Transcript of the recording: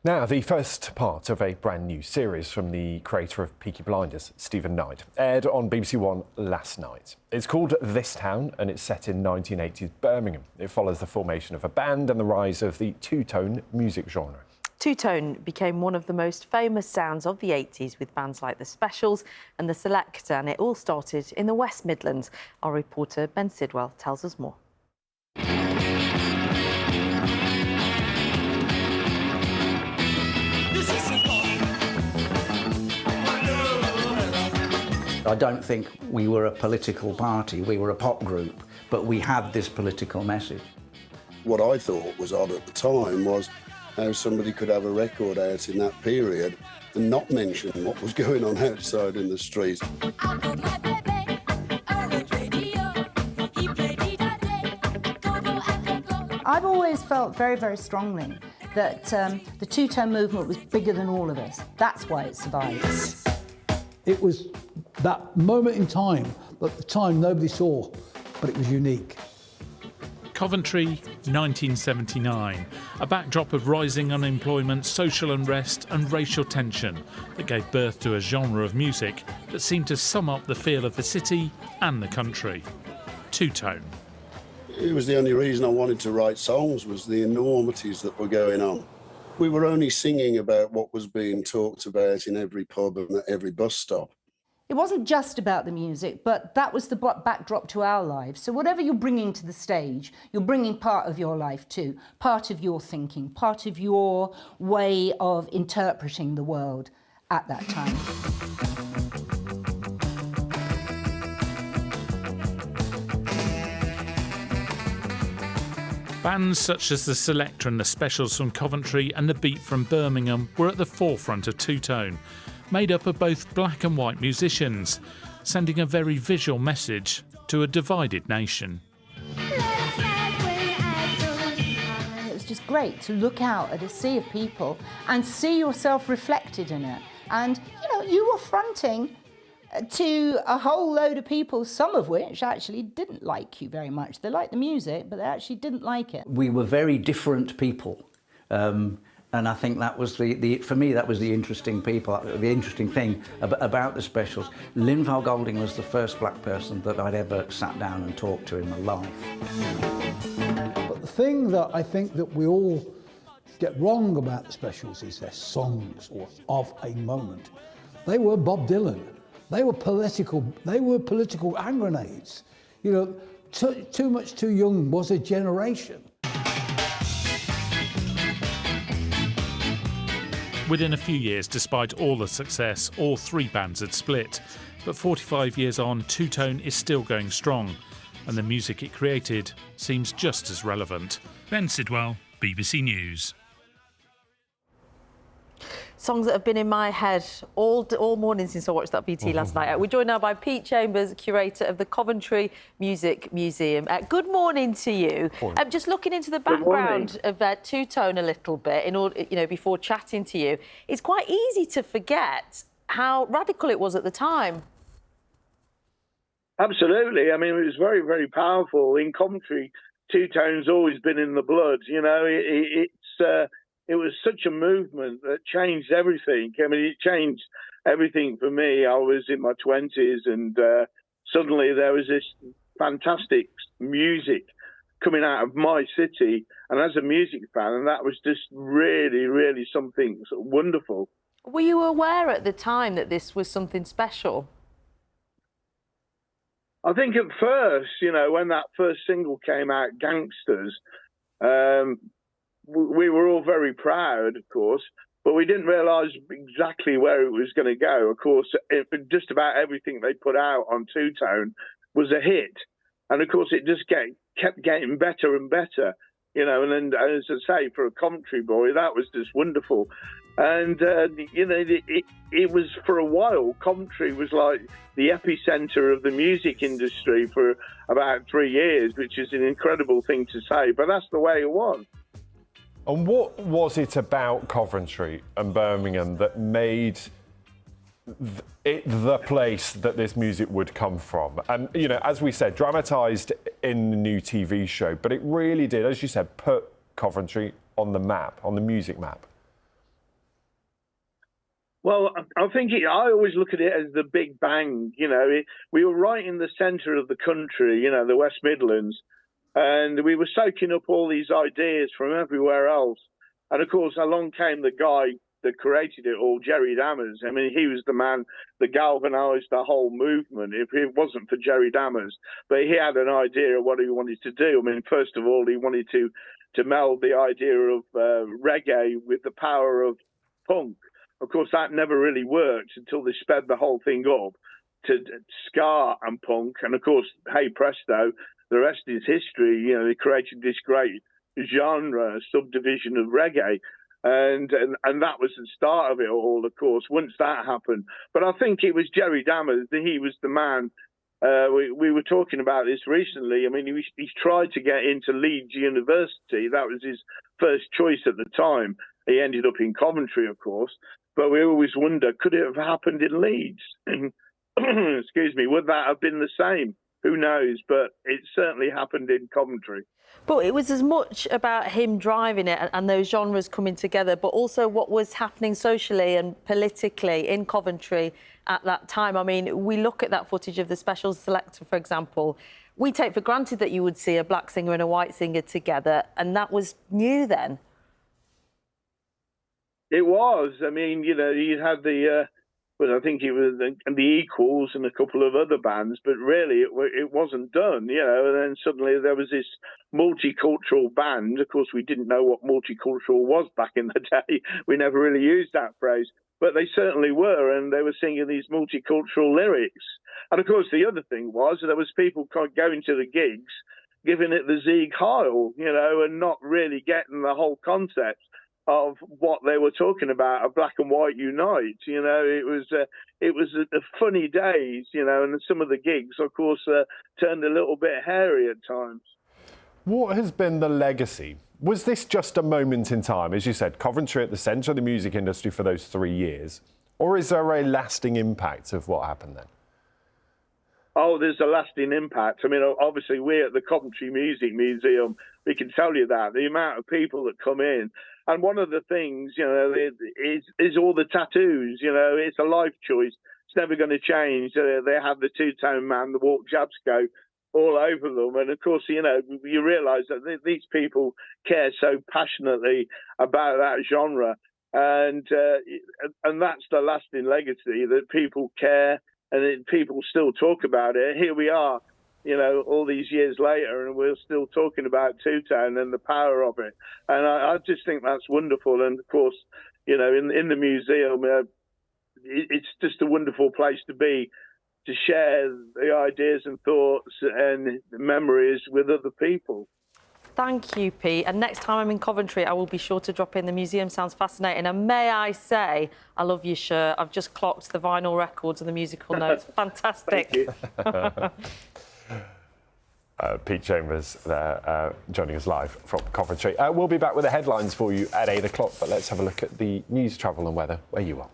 Now, the first part of a brand new series from the creator of Peaky Blinders, Stephen Knight, aired on BBC One last night. It's called This Town and it's set in 1980s Birmingham. It follows the formation of a band and the rise of the two-tone music genre. Two-tone became one of the most famous sounds of the 80s with bands like The Specials and The Selector, and it all started in the West Midlands. Our reporter Ben Sidwell tells us more. I don't think we were a political party, we were a pop group, but we had this political message. What I thought was odd at the time was how somebody could have a record out in that period and not mention what was going on outside in the streets. I've always felt very, very strongly that the two-tone movement was bigger than all of us. That's why it survived. It was that moment in time, at the time nobody saw, but it was unique. Coventry, 1979, a backdrop of rising unemployment, social unrest and racial tension that gave birth to a genre of music that seemed to sum up the feel of the city and the country. Two-tone. It was the only reason I wanted to write songs, was the enormities that were going on. We were only singing about what was being talked about in every pub and at every bus stop. It wasn't just about the music, but that was the backdrop to our lives. So whatever you're bringing to the stage, you're bringing part of your life too, part of your thinking, part of your way of interpreting the world at that time. Bands such as The Selector and The Specials from Coventry and The Beat from Birmingham were at the forefront of two-tone, made up of both black and white musicians, sending a very visual message to a divided nation. It was just great to look out at a sea of people and see yourself reflected in it. And, you know, you were fronting to a whole load of people, some of which actually didn't like you very much. They liked the music, but they actually didn't like it. We were very different people. And I think that was for me, that was the interesting thing about the Specials. Linval Golding was the first black person that I'd ever sat down and talked to in my life. But the thing that I think that we all get wrong about the Specials is their songs, or of a moment. They were Bob Dylan. They were political hand grenades. You know, Too Much Too Young was a generation. Within a few years, despite all the success, all three bands had split. But 45 years on, two-tone is still going strong, and the music it created seems just as relevant. Ben Sidwell, BBC News. Songs that have been in my head all morning since I watched that BT last night. We're joined now by Pete Chambers, curator of the Coventry Music Museum. Good morning to you. Just looking into the background of two-tone a little bit, in order, you know, before chatting to you, it's quite easy to forget how radical it was at the time. Absolutely. I mean, it was very, very powerful. In Coventry, two-tone's always been in the blood. You know, it was such a movement that changed everything. I mean, it changed everything for me. I was in my 20s and suddenly there was this fantastic music coming out of my city. And as a music fan, and that was just really, really something sort of wonderful. Were you aware at the time that this was something special? I think at first, you know, when that first single came out, Gangsters, we were all very proud, of course, but we didn't realise exactly where it was going to go. Of course, just about everything they put out on two-tone was a hit. And, of course, it just kept getting better and better, you know. And then, as I say, for a Coventry boy, that was just wonderful. And, you know, it was, for a while, Coventry was like the epicentre of the music industry for about 3 years, which is an incredible thing to say, but that's the way it was. And what was it about Coventry and Birmingham that made it the place that this music would come from? And, you know, as we said, dramatised in the new TV show, but it really did, as you said, put Coventry on the map, on the music map. Well, I think I always look at it as the Big Bang. We were right in the centre of the country, the West Midlands, and we were soaking up all these ideas from everywhere else. And of course, along came the guy that created it all, Jerry Dammers. I mean, he was the man that galvanised the whole movement. If it wasn't for Jerry Dammers, but he had an idea of what he wanted to do. I mean, first of all, he wanted to meld the idea of reggae with the power of punk. Of course, that never really worked until they sped the whole thing up to ska and punk. And of course, hey presto, the rest is history. They created this great genre, subdivision of reggae. And that was the start of it all, of course, once that happened. But I think it was Jerry Dammers, he was the man. We were talking about this recently. I mean, he's tried to get into Leeds University. That was his first choice at the time. He ended up in Coventry, of course. But we always wonder, could it have happened in Leeds? Excuse me, would that have been the same? Who knows? But it certainly happened in Coventry. But it was as much about him driving it and those genres coming together, but also what was happening socially and politically in Coventry at that time. I mean, we look at that footage of the Special Selector, for example. We take for granted that you would see a black singer and a white singer together, and that was new then. It was. I mean, you had I think it was the Equals and a couple of other bands, but really it wasn't done, And then suddenly there was this multicultural band. Of course, we didn't know what multicultural was back in the day. We never really used that phrase, but they certainly were, and they were singing these multicultural lyrics. And of course, the other thing was there was people going to the gigs, giving it the Sieg Heil, and not really getting the whole concept of what they were talking about, a black and white unite. It was the funny days, and some of the gigs, of course, turned a little bit hairy at times. What has been the legacy? Was this just a moment in time? As you said, Coventry at the centre of the music industry for those 3 years, or is there a lasting impact of what happened then? Oh, there's a lasting impact. I mean, obviously, we at the Coventry Music Museum, we can tell you that, the amount of people that come in. And one of the things, is all the tattoos. It's a life choice. It's never going to change. They have the two-tone man, the Walk Jabsco, all over them. And of course, you realise that these people care so passionately about that genre. And that's the lasting legacy, that people care and people still talk about it. Here we are, all these years later, and we're still talking about two-tone and the power of it. And I just think that's wonderful. And of course, in the museum, it's just a wonderful place to be, to share the ideas and thoughts and memories with other people. Thank you, Pete. And next time I'm in Coventry, I will be sure to drop in. The museum sounds fascinating. And may I say, I love your shirt. I've just clocked the vinyl records and the musical notes. Fantastic. Thank you. Pete Chambers there, joining us live from Coventry. We'll be back with the headlines for you at 8 o'clock, but let's have a look at the news, travel and weather where you are.